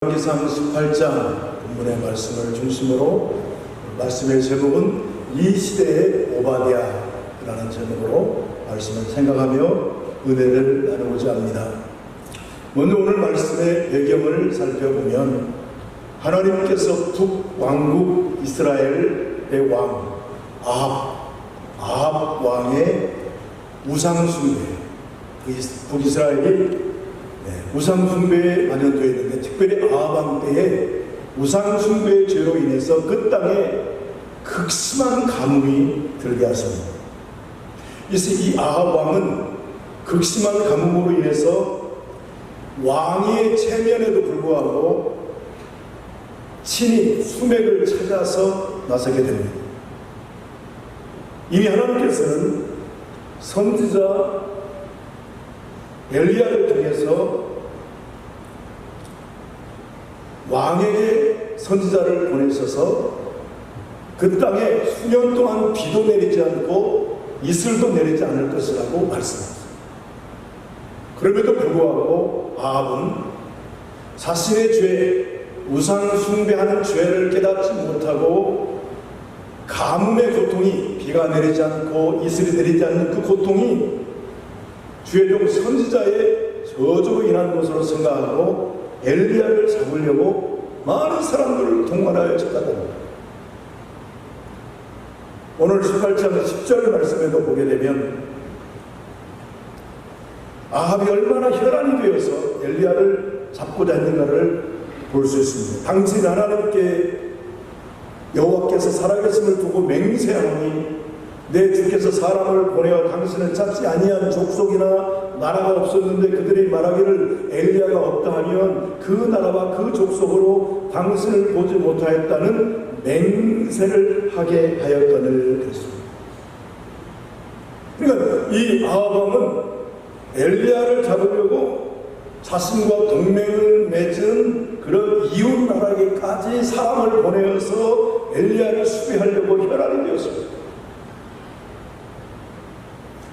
기상 18장 본문의 말씀을 중심으로 말씀의 제목은 이 시대의 오바댜라는 제목으로 말씀을 생각하며 은혜를 나누고자 합니다. 먼저 오늘 말씀의 배경을 살펴보면 하나님께서 북왕국 이스라엘의 왕 아합 왕의 우상숭배, 북이스라엘이 우상숭배에 만연되어 있는데, 특별히 아합 왕 때에 우상숭배의 죄로 인해서 그 땅에 극심한 가뭄이 들게 하십니다. 그래서 이 아합 왕은 극심한 가뭄으로 인해서 왕위의 체면에도 불구하고 친히 수맥을 찾아서 나서게 됩니다. 이미 하나님께서는 선지자 엘리야를 통해서 왕에게 선지자를 보내셔서 그 땅에 수년 동안 비도 내리지 않고 이슬도 내리지 않을 것이라고 말씀하셨습니다. 그럼에도 불구하고 아합은 자신의 죄, 우상 숭배하는 죄를 깨닫지 못하고 가뭄의 고통이, 비가 내리지 않고 이슬이 내리지 않는 그 고통이 주의 종 선지자의 저주로 인한 것으로 생각하고 엘리야를 잡으려고 많은 사람들을 동원하여 찾아갑니다. 오늘 18장 10절 말씀에도 보게 되면 아합이 얼마나 혈안이 되어서 엘리야를 잡고자 했는가를 볼 수 있습니다. 당신 하나님께 여호와께서 살아계심을 두고 맹세하노니 내 주께서 사람을 보내어 당신을 찾지 아니한 족속이나 나라가 없었는데 그들이 말하기를 엘리야가 없다 하면 그 나라와 그 족속으로 당신을 보지 못하였다는 맹세를 하게 하였거늘 그랬습니다. 그러니까 이 아합 왕은 엘리야를 잡으려고 자신과 동맹을 맺은 그런 이웃 나라에까지 사람을 보내어서 엘리야를 수배하려고 혈안이 되었습니다.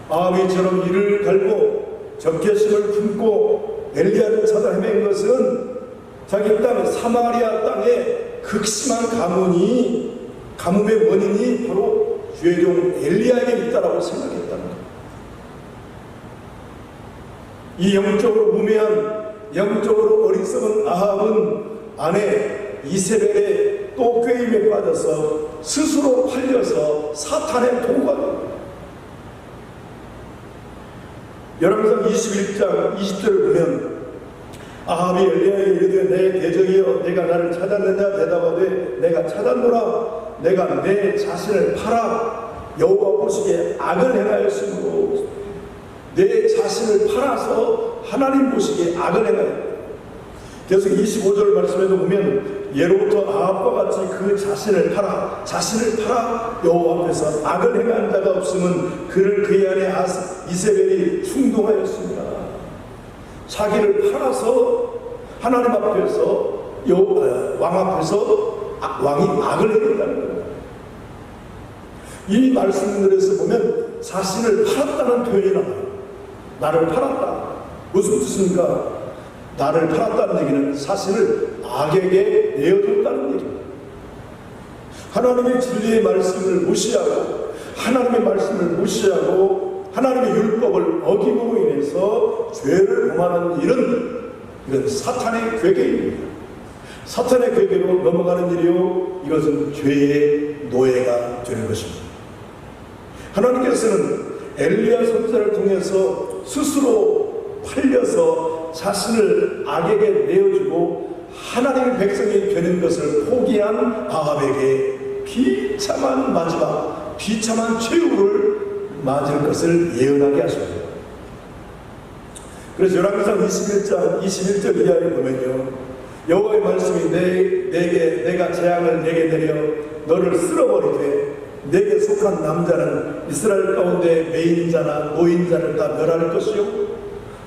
아합이처럼 이를 갈고 적개심을 품고 엘리야를 찾아 헤맨 것은 자기 땅 사마리아 땅에 극심한 가뭄의 원인이 바로 주의 종 엘리야에게 있다라고 생각했다는 것. 이 영적으로 무매한, 영적으로 어리석은 아합은 아내 이세벨의 또 꾀임에 빠져서 스스로 팔려서 사탄의 도구가 됩니다. 열왕기상 21장 20절을 보면 아합이 엘리야에게 이르되 내 대적이여 내가 나를 찾았느냐 대답하되 내가 찾았노라. 내가 내 자신을 팔아 여호와 보시기에 악을 행하였으므로 내 자신을 팔아서 하나님 보시기에 악을 행하였다. 계속 25절 말씀에도 보면 예로부터 아합과 같이 그 자신을 팔아 여호와 앞에서 악을 행한 자가 없으면 그를 그의 아내 이세벨이 충동하였습니다. 자기를 팔아서 하나님 앞에서 왕 앞에서 왕이 악을 행했다는 겁니다. 이 말씀들에서 보면 자신을 팔았다는 표현이 나와요. 나를 팔았다. 무슨 뜻입니까? 나를 팔았다는 얘기는 자신을 악에게 내어줬다는 얘기입니다. 하나님의 진리의 말씀을 무시하고 하나님의 말씀을 무시하고 하나님의 율법을 어김으로 인해서 죄를 범하는 일은 이건 사탄의 괴계입니다. 사탄의 괴계로 넘어가는 일이요, 이것은 죄의 노예가 되는 것입니다. 하나님께서는 엘리야 선지자를 통해서 스스로 팔려서 자신을 악에게 내어주고 하나님의 백성이 되는 것을 포기한 아합에게 비참한 마지막, 비참한 최후를 맞을 것을 예언하게 하십니다. 그래서 열왕기상 21장 21절 이하에 보면요, 여호와의 말씀이 내가 재앙을 내게 내려 너를 쓸어버리되 내게 속한 남자는 이스라엘 가운데 매인자나 노인자를 다 멸할 것이요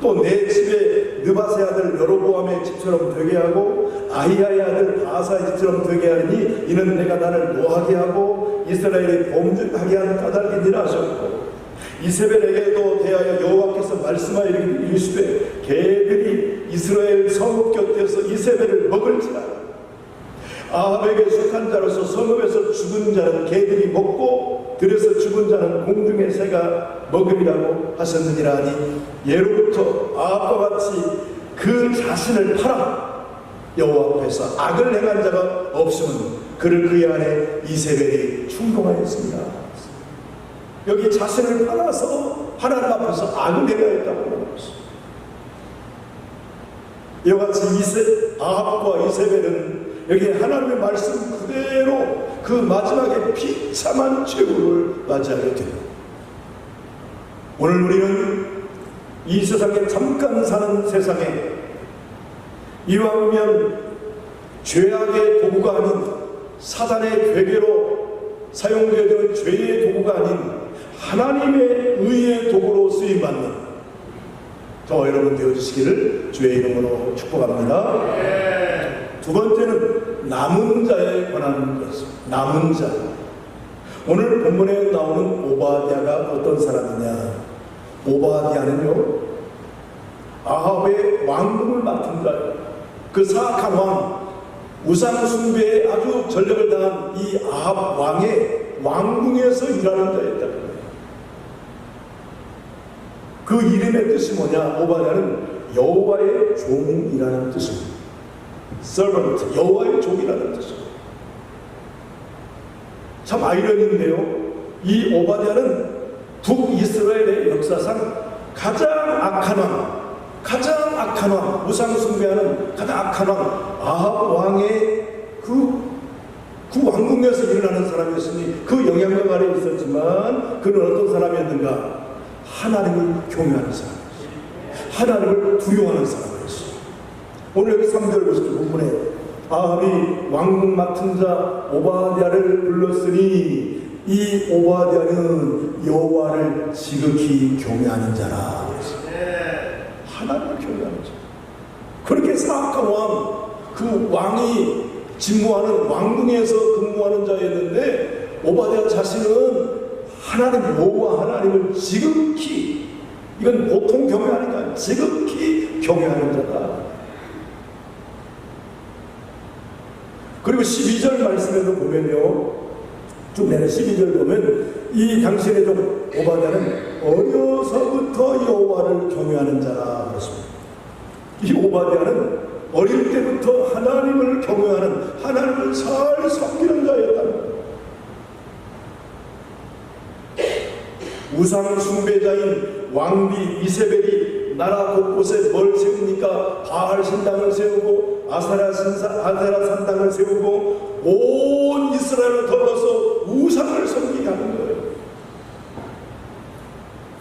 또 내 집에 느바세 아들 여로보암의 집처럼 되게 하고 아히야의 아들 바하사의 집처럼 되게 하니 이는 내가 나를 노하게 하고 이스라엘이 범죄하게 하는 까닭이니라 하셨고 이세벨에게도 대하여 여호와께서 말씀하여 이르시되 개들이 이스라엘 성읍 곁에서 이세벨을 먹을지라. 아합에게 속한 자로서 성읍에서 죽은 자는 개들이 먹고 들에서 죽은 자는 공중의 새가 먹으리라고 하셨느니라 하니, 예로부터 아합과 같이 그 자신을 팔아 여호와 앞에서 악을 행한 자가 없으면 그를 그의 아내 이세벨이 충동하였습니다. 여기 자신을 팔아서 하나님 앞에서 악을 행하였다고 하는 것입니다. 이와 같이 아합과 이세벨은 여기 하나님의 말씀 그대로 그 마지막에 비참한 최후를 맞이하게 됩니다. 오늘 우리는 이 세상에 잠깐 사는 세상에 이왕이면 죄악의 도구가 아닌 사단의 괴계로 사용되어지는 죄의 도구가 아닌 하나님의 의의 도구로 쓰임받는 저와 여러분 되어주시기를 주의 이름으로 축복합니다. 두 번째는 남은 자에 관한 것입니다. 남은 자. 오늘 본문에 나오는 오바댜가 어떤 사람이냐? 오바댜는요, 아합의 왕궁을 맡은 자예요. 그 사악한 왕, 우상 숭배에 아주 전력을 다한 이 아합 왕의 왕궁에서 일하는 자였다. 그 이름의 뜻이 뭐냐? 오바댜는 여호와의 종이라는 뜻입니다. servant, 여호와의 종이라는 뜻입니다. 참 아이러니인데요, 이 오바댜는 북이스라엘의 역사상 가장 악한 왕, 우상 숭배하는 가장 악한 왕, 아합 왕의 그 왕궁에서 일어나는 사람이었으니 그 영향력 아래 있었지만 그는 어떤 사람이었는가? 하나님을 경외하는 사람이었어요. 하나님을 두려워하는 사람이었어요. 오늘 여기 3절 보시죠. 본문에 아합이 왕궁 맡은 자 오바댜를 불렀으니 이 오바댜는 여호와를 지극히 경외하는 자라. 하나님을 경외하는 자. 그렇게 사악한 왕, 그 왕이 직무하는 왕궁에서 근무하는 자였는데 오바댜 자신은 하나님 여호와 하나님을 지극히, 이건 보통 경외하는 게 아니라 지극히 경외하는 자다. 그리고 12절 말씀에도 보면요, 쭉 내는 12절 보면 이 당신의 종 오바댜는 어려서부터 여호와를 경외하는 자라 그렇습니다. 이 오바댜는 어릴 때부터 하나님을 경외하는, 하나님을 잘 섬기는 자였다는 거예요. 우상 숭배자인 왕비 이세벨이 나라 곳곳에 뭘 세웁니까? 바알 신당을 세우고 아세라 산당을 세우고 온 이스라엘을 덮어서 우상을 섬기게 하는 거예요.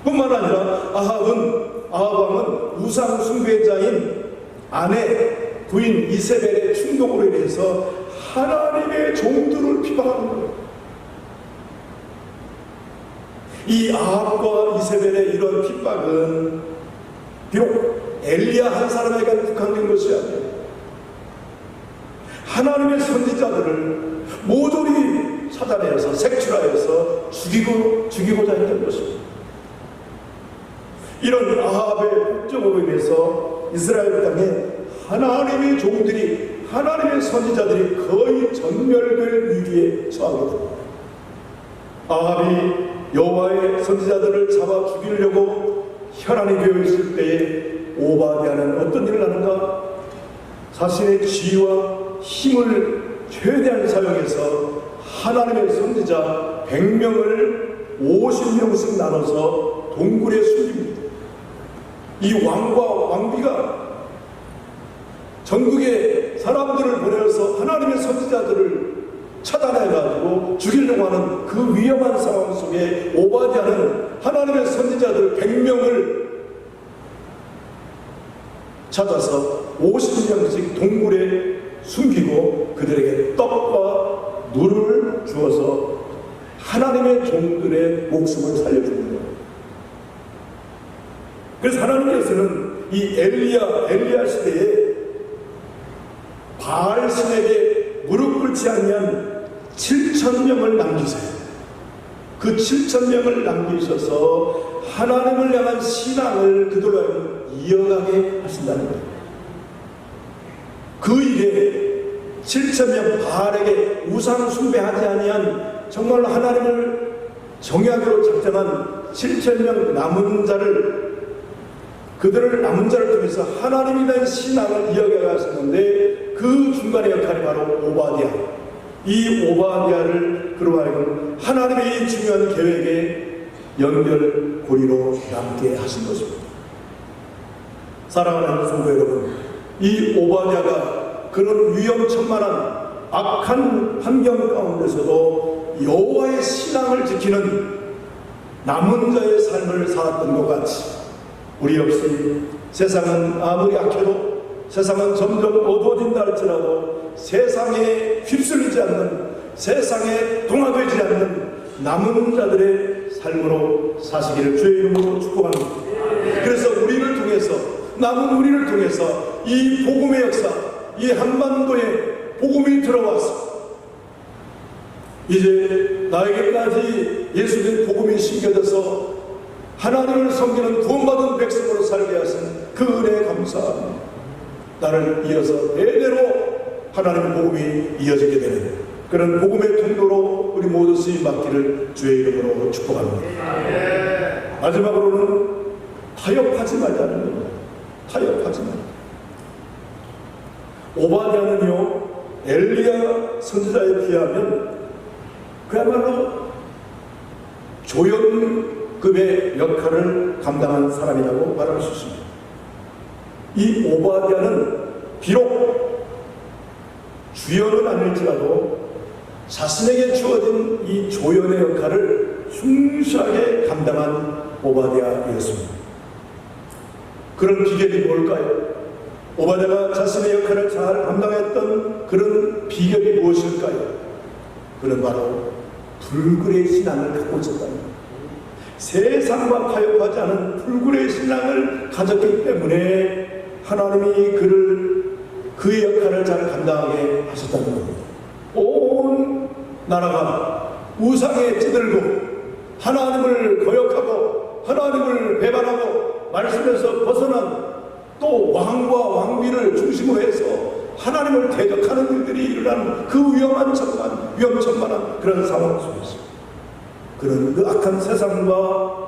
뿐만 아니라 아합 왕은 우상 숭배자인 아내 부인 이세벨의 충동으로 인해서 하나님의 종들을 비방하는 거예요. 이 아합과 이세벨의 이런 핍박은 비록 엘리야 한 사람에게 국한된 것이 아니에요. 하나님의 선지자들을 모조리 찾아내서 색출하여서 죽이고자 했던 것입니다. 이런 아합의 폭정으로 인해서 이스라엘 땅에 하나님의 종들이, 하나님의 선지자들이 거의 전멸될 위기에 처하게 됩니다. 아합이 여호와의 선지자들을 잡아 죽이려고 혈안이 되어 있을 때에 오바댜는 어떤 일을 하는가? 자신의 지위와 힘을 최대한 사용해서 하나님의 선지자 100명을 50명씩 나눠서 동굴에 숨깁니다. 이 왕과 왕비가 전국의 사람들을 보내서 하나님의 선지자들을 차단해가지고 죽이려고 하는 그 위험한 상황 속에 오바댜는 하나님의 선지자들 100명을 찾아서 50명씩 동굴에 숨기고 그들에게 떡과 물을 주어서 하나님의 종들의 목숨을 살려주는 거예요. 그래서 하나님께서는 이 엘리야 시대에 바알 신에게 무릎 꿇지 아니한 7,000명을 남기세요. 그 7,000명을 남기셔서 하나님을 향한 신앙을 그들로 하여금 이어가게 하신다는 거예요. 그 일에 7,000명 바알에게 우상 숭배하지 아니한 정말 하나님을 정약으로 작정한 7,000명 남은 자를, 그들을 남은 자를 통해서 하나님에 대한 신앙을 이어가셨는데 그 중간의 역할이 바로 오바댜. 이 오바댜를 그로 하여금 하나님의 이 중요한 계획에 연결고리로 남게 하신 것입니다. 사랑하는 성도 여러분, 이 오바댜가 그런 위험천만한 악한 환경 가운데서도 여호와의 신앙을 지키는 남은 자의 삶을 살았던 것 같이 우리 역시 세상은 아무리 악해도, 세상은 점점 어두워진다 할지라도 세상에 휩쓸리지 않는, 세상에 동화되지 않는 남은 자들의 삶으로 사시기를 주의 이름으로 축복합니다. 그래서 우리를 통해서, 남은 우리를 통해서 이 복음의 역사, 이 한반도에 복음이 들어와서 이제 나에게까지 예수의 복음이 심겨져서 하나님을 섬기는 구원받은 백성으로 살게 하신 그 은혜에 감사합니다. 나를 이어서 대대로 하나님의 복음이 이어지게 되는 그런 복음의 통로로 우리 모두 쓰임받기를 주의 이름으로 축복합니다. 마지막으로는 타협하지 말자는 겁니다. 타협하지 말자. 오바댜는요, 엘리야 선지자에 비하면 그야말로 조연급의 역할을 감당한 사람이라고 말할 수 있습니다. 이 오바댜는 비록 주연은 아닐지라도 자신에게 주어진 이 조연의 역할을 충실하게 감당한 오바댜였습니다. 그런 비결이 뭘까요? 오바댜가 자신의 역할을 잘 감당했던 그런 비결이 무엇일까요? 그는 바로 불굴의 신앙을 갖고 있었다는 겁니다. 세상과 타협하지 않은 불굴의 신앙을 가졌기 때문에 하나님이 그의 역할을 잘 감당하게 하셨다는 겁니다. 온 나라가 우상에 찌들고 하나님을 거역하고 하나님을 배반하고 말씀에서 벗어난 또 왕과 왕비를 중심으로 해서 하나님을 대적하는 일들이 일어나는 그 위험천만한 그런 상황 속에서 그런 그 악한 세상과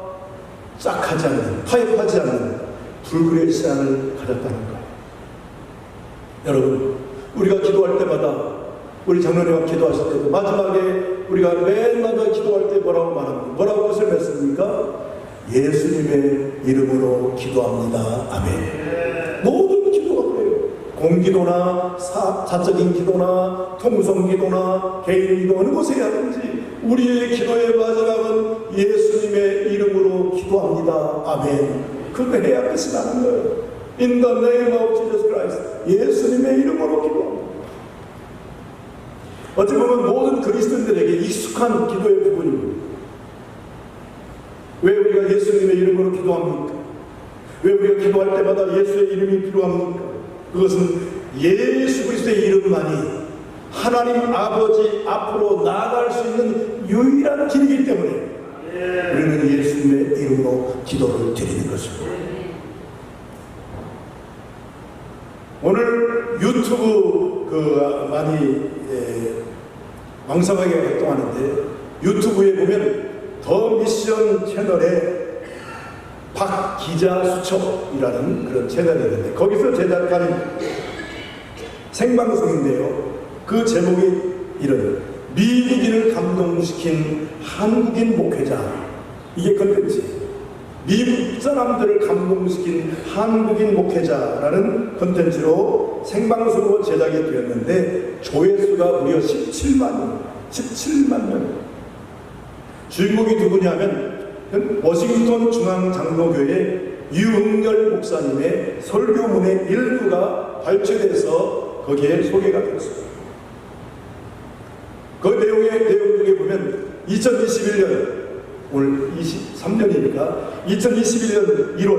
짝하지 않는, 타협하지 않는 불굴의 신앙을 가졌다는 거예요. 여러분, 우리가 기도할 때마다, 우리 장로님과 기도하실 때도 마지막에 우리가 맨 마지막에 기도할 때 뭐라고 말합니까? 뭐라고 뜻을 맺습니까? 예수님의 이름으로 기도합니다. 아멘. 모든 기도가 그래요. 공기도나 사적인 기도나 통성기도나 개인기도 어느 곳에 하든지 우리의 기도의 마지막은 예수님의 이름으로 기도합니다. 아멘. 그걸 해야 끝이 나는 거예요. In the name of Jesus Christ. 예수님의 이름으로 기도합니다. 어찌 보면 모든 그리스도인들에게 익숙한 기도의 부분입니다. 왜 우리가 예수님의 이름으로 기도합니까? 왜 우리가 기도할 때마다 예수의 이름이 필요합니까? 그것은 예수 그리스도의 이름만이 하나님 아버지 앞으로 나아갈 수 있는 유일한 길이기 때문에 우리는 예수님의 이름으로 기도를 드리는 것입니다. 오늘 유튜브 많이 왕성하게 활동하는데 유튜브에 보면 더 미션 채널에 박기자 수첩이라는 그런 채널이 있는데 거기서 제작한 생방송인데요. 그 제목이 이런 미국인을 감동시킨 한국인 목회자. 이게 컨텐츠. 미국 사람들을 감동시킨 한국인 목회자라는 컨텐츠로 생방송으로 제작이 되었는데 조회수가 무려 17만 명. 주인공이 누구냐면 워싱턴 중앙장로교회 유흥열 목사님의 설교문의 일부가 발췌돼서 거기에 소개가 되었습니다. 그 내용 중에 보면 2021년 오늘 23년이니까 2021년 1월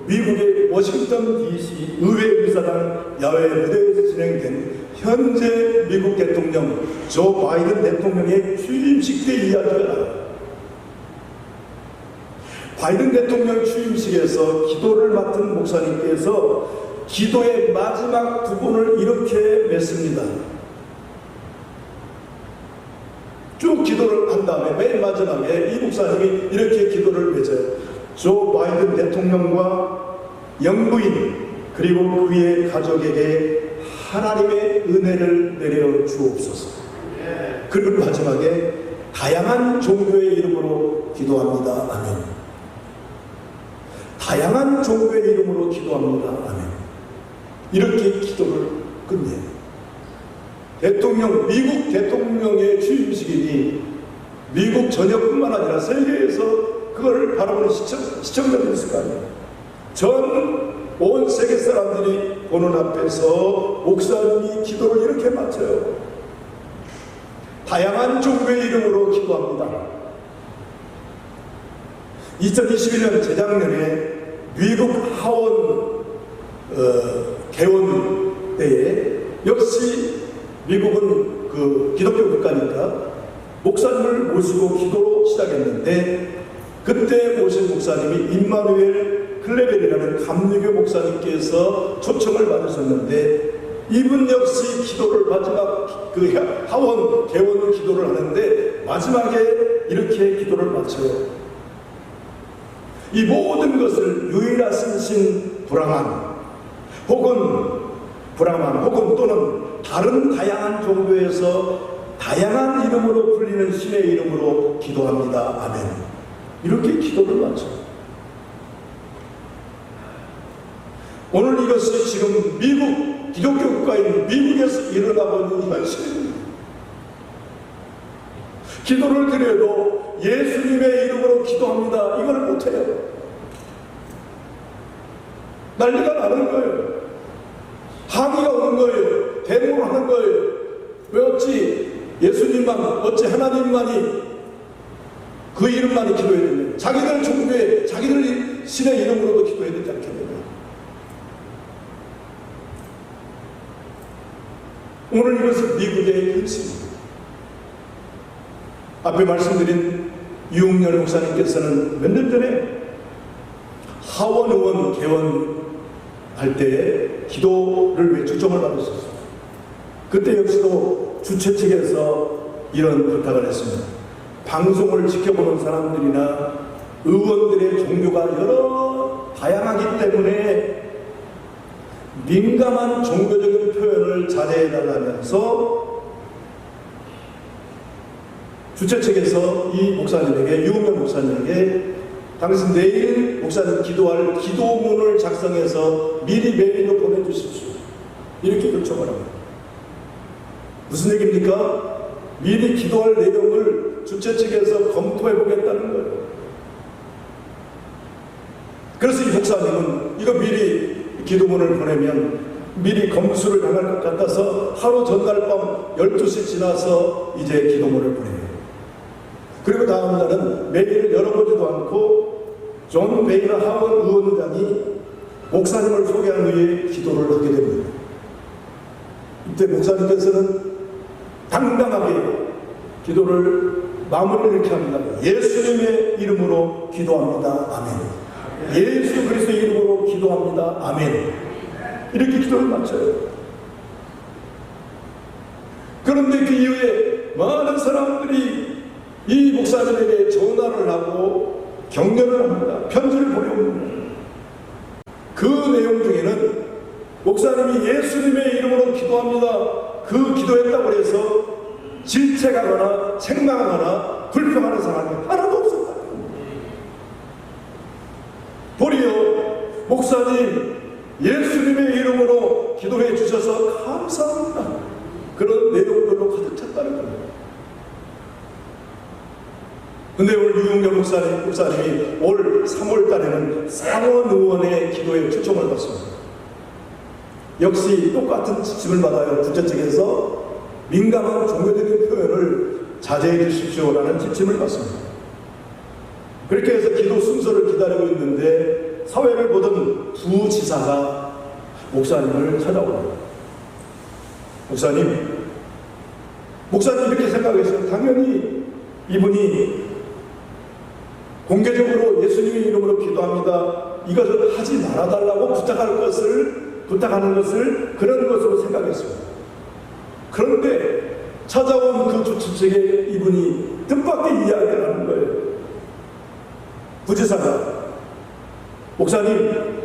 미국의 워싱턴 DC 의회의사당 야외 무대에서 진행된 현재 미국 대통령 조 바이든 대통령의 취임식 때 이야기가 나와요. 바이든 대통령 취임식에서 기도를 맡은 목사님께서 기도의 마지막 부분을 이렇게 했습니다. 쭉 기도를 한 다음에 맨 마지막에 이 목사님이 이렇게 기도를 맺어요. 조 바이든 대통령과 영부인 그리고 그의 가족에게 하나님의 은혜를 내려 주옵소서. 그리고 마지막에 다양한 종교의 이름으로 기도합니다. 아멘. 다양한 종교의 이름으로 기도합니다. 아멘. 이렇게 기도를 끝내요. 미국 대통령의 취임식이니 미국 전역뿐만 아니라 세계에서 그걸 바라보는 시청자들이 있을 거 아니에요. 온 세계 사람들이 보는 앞에서 목사님이 기도를 이렇게 마쳐요. 다양한 종교의 이름으로 기도합니다. 2021년 재작년에 미국 하원 개원 때에 역시 미국은 그 기독교 국가니까 목사님을 모시고 기도로 시작했는데 그때 모신 목사님이 임마누엘 클레벨이라는 감리교 목사님께서 초청을 받으셨는데 이분 역시 기도를 마지막 그 하원 개원 기도를 하는데 마지막에 이렇게 기도를 마쳐요. 이 모든 것을 유일하신 신 브라만 혹은 또는 다른 다양한 종교에서 다양한 이름으로 불리는 신의 이름으로 기도합니다. 아멘. 이렇게 기도를 마쳐요. 오늘 이것이 지금 미국 기독교 국가인 미국에서 일어나고 있는 현실입니다. 기도를 드려도 예수님의 이름으로 기도합니다. 이걸 못해요. 난리가 나는 거예요. 항의가 오는 거예요. 대응을 하는 거예요. 왜 어찌 예수님만, 어찌 하나님만이 그 이름만이 기도해야 되냐. 자기들 종교에 자기들 신의 이름으로도 기도해야 되지 않겠느냐. 오늘 이것은 미국의 현실입니다. 앞에 말씀드린 유흥열 목사님께서는 몇 년 전에 하원 의원 개원할 때 기도를 왜 초청을 받으셨어요. 그때 역시도 주최 측에서 이런 부탁을 했습니다. 방송을 지켜보는 사람들이나 의원들의 종교가 여러 다양하기 때문에 민감한 종교적인 표현을 자제해달라면서 주최 측에서 이 목사님에게, 유흥열 목사님에게 당신 내일 목사님 기도할 기도문을 작성해서 미리 메일로 보내주십시오. 이렇게 요청을 합니다. 무슨 얘기입니까? 미리 기도할 내용을 주최 측에서 검토해 보겠다는 거예요. 그래서 이 목사님은 이거 미리 기도문을 보내면 미리 검수를 당할 것 같아서 하루 전날 밤 12시 지나서 이제 기도문을 보내요. 그리고 다음 날은 메일을 열어보지도 않고 존 베이너 하원 의원장이 목사님을 소개한 후에 기도를 하게 됩니다. 이때 목사님께서는 당당하게 기도를 마무리를 이렇게 합니다. 예수님의 이름으로 기도합니다. 아멘. 예수 그리스도의 이름으로 기도합니다. 아멘. 이렇게 기도를 마쳐요. 그런데 그 이후에 많은 사람들이 이 목사님에게 전화를 하고 격려를 합니다. 편지를 보내옵니다. 그 내용 중에는 목사님이 예수님의 이름으로 기도합니다. 그 기도했다고 해서 질책하거나 책망하거나 불평하는 사람이 하나도 없었다. 도리어 목사님 예수님의 이름으로 기도해 주셔서 감사합니다. 그런 내용들로 가득 찼다는 겁니다. 근데 오늘 유흥열 목사님이 올 3월 달에는 상원 의원의 기도에 초청을 받습니다. 역시 똑같은 지침을 받아요. 주최 측에서 민감한 종교적인 표현을 자제해 주십시오라는 지침을 받습니다. 그렇게 해서 기도 순서를 기다리고 있는데 사회를 보던 부지사가 목사님을 찾아옵니다. 목사님 이렇게 생각했어요. 당연히 이분이 공개적으로 예수님의 이름으로 기도합니다. 이것을 하지 말아달라고 부탁하는 것을 그런 것으로 생각했습니다. 그런데 찾아온 그 주치책에 이분이 뜻밖의 이야기를 하는 거예요. 부지사가 목사님,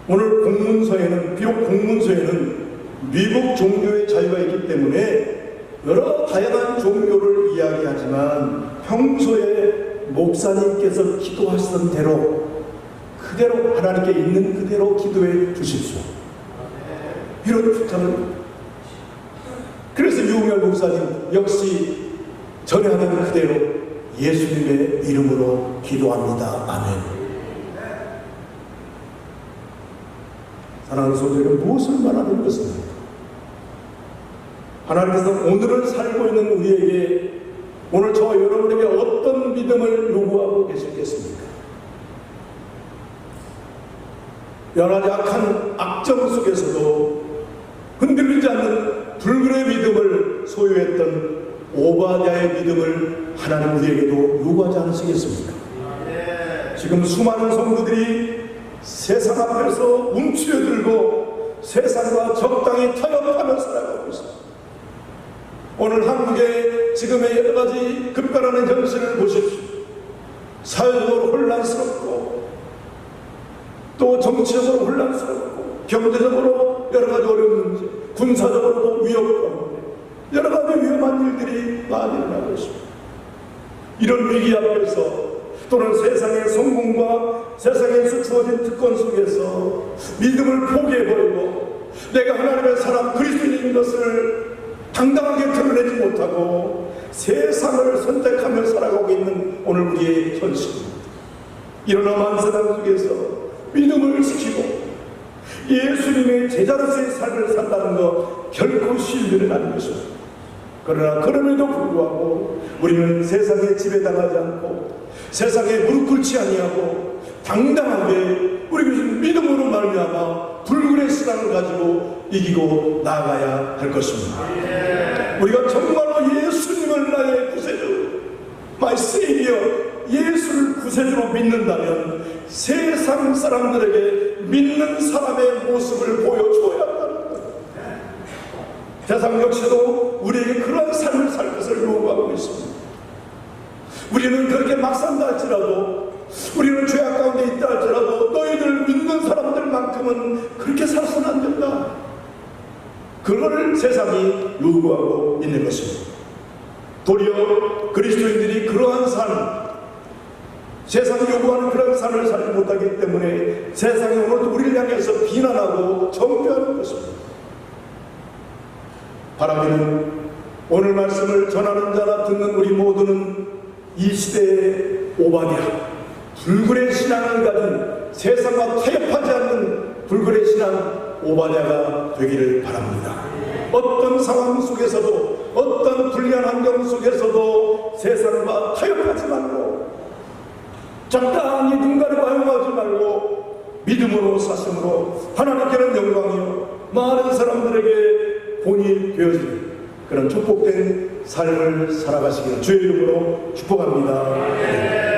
오늘 공문서에는, 비록 공문서에는 미국 종교의 자유가 있기 때문에 여러 다양한 종교를 이야기하지만 평소에 목사님께서 기도하시던 대로 그대로 하나님께 있는 그대로 기도해 주십시오. 이런 부탁을. 그래서 유흥열 목사님 역시 전에 하던 그대로 예수님의 이름으로 기도합니다. 아멘. 사랑하는 소재는 무엇을 말하는 것입니까? 하나님께서 오늘을 살고 있는 우리에게, 오늘 저와 여러분에게 어떤 믿음을 요구하고 계시겠습니까? 여러 가지 악한 악정 속에서도 흔들리지 않는 불굴의 믿음을 소유했던 오바댜의 믿음을 하나님 우리에게도 요구하지 않으시겠습니까? 지금 수많은 성도들이 세상 앞에서 움츠려들고 세상과 적당히 타협하며 살아가고 있습니다. 오늘 한국의 지금의 여러 가지 급변하는 현실을 보십시오. 사회적으로 혼란스럽고 또 정치적으로 혼란스럽고 경제적으로 여러 가지 어려운 문제, 군사적으로도 위협과 여러 가지 위험한 일들이 많이 일어나고 있습니다. 이런 위기 앞에서 또는 세상의 성공과 세상에서 주어진 특권 속에서 믿음을 포기해버리고 내가 하나님의 사람 그리스도인인 것을 당당하게 드러내지 못하고 세상을 선택하며 살아가고 있는 오늘 우리의 현실입니다. 이런 험한 세상 속에서 믿음을 지키고 예수님의 제자로서의 삶을 산다는 것 결코 쉬운 일은 아닌 것입니다. 그러나 그럼에도 불구하고 우리는 세상에 지배당하지 않고 세상에 무릎 꿇지 아니하고 당당하게 우리 믿음으로 말미암아 불굴의 신앙을 가지고 이기고 나아가야 할 것입니다. 우리가 정말로 예수님을 나의 구세주, my Savior, 예수를 구세주로 믿는다면 세상 사람들에게 믿는 사람의 모습을 보여줘야 한다는 거예요. 세상 역시도 우리에게 그런 삶을 살 것을 요구하고 있습니다. 우리는 그렇게 막 산다 할지라도, 우리는 죄악 가운데 있다 할지라도 너희들 믿는 사람들만큼은 그렇게 살아서는 안 된다. 그걸 세상이 요구하고 있는 것입니다. 도리어 그리스도인들이 그러한 삶, 세상이 요구하는 그런 삶을 살지 못하기 때문에 세상이 오늘도 우리를 향해서 비난하고 정죄하는 것입니다. 바라기는 오늘 말씀을 전하는 자나 듣는 우리 모두는 이 시대의 오바댜, 불굴의 신앙을 가진 세상과 타협하지 않는 불굴의 신앙 오바댜가 되기를 바랍니다. 어떤 상황 속에서도, 어떤 불리한 환경 속에서도 세상과 타협하지 말고 적당히 눈 가리고 허용하지 말고 믿음으로 사심으로 하나님께는 영광이요 많은 사람들에게 본이 되어지는 그런 축복된 삶을 살아가시기를 주의 이름으로 축복합니다.